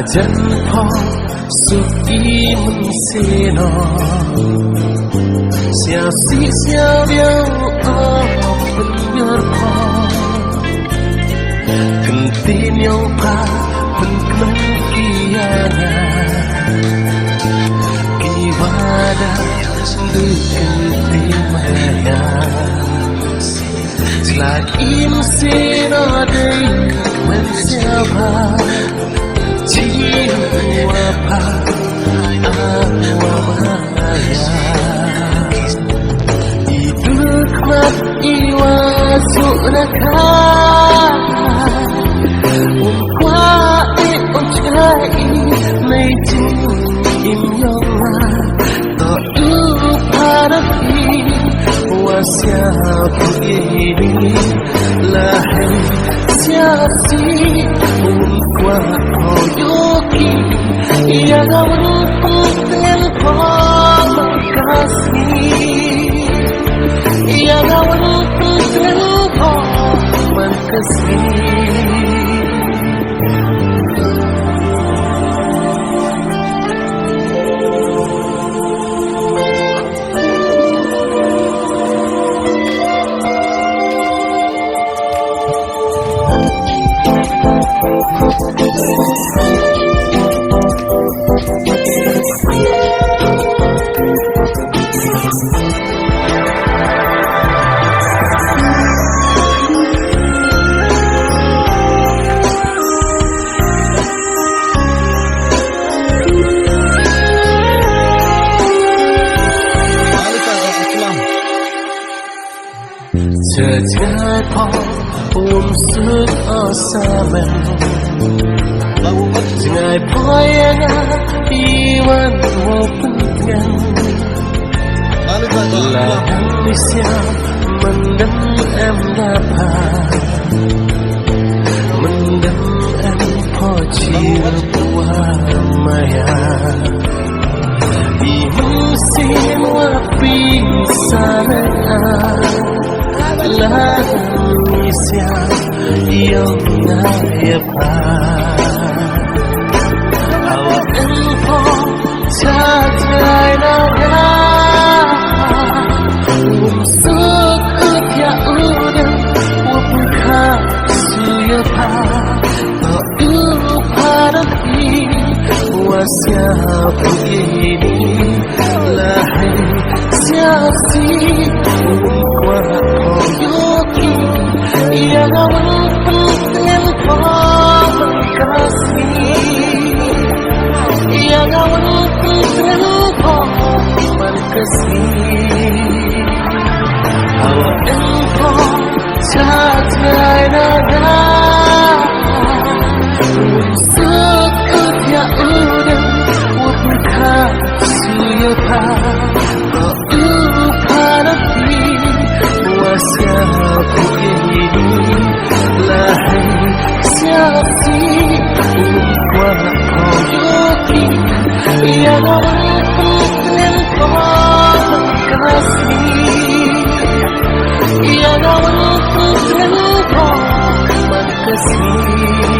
dân phó suốt ý mình xê nó xèo xí xèo điêu ở mình nhớ phó cần tin nhau pa mình cần kia kỳ vada dengan timaya Selain insina dengan mensiapa jiwa pa awamaya idukmat iwa sunaka umkwa uncai mejin imyonga siapa ini lahir siapa umkuat hoyoki yang untukkan kasih yang untukkan kasih Sejak umsuk osamen Jangan payah iwan wapun Lahan misya mendem em dapat Mendem em pojir buah maya Di musim wapi sana lahan isya yang nayapa awak engkau cagai naga umsuk ya udah wapukha suyapa tak padapi wasiapu ini lahan siasi umkuat yang untukkan kasih yang untukkan kasih awak engkau cagai naga unsuk ya udah wapukha suyapa tak padapi wasiapu ini lahir siasi umkuat hoyoki yang untukkan kasih yang untukkan kasih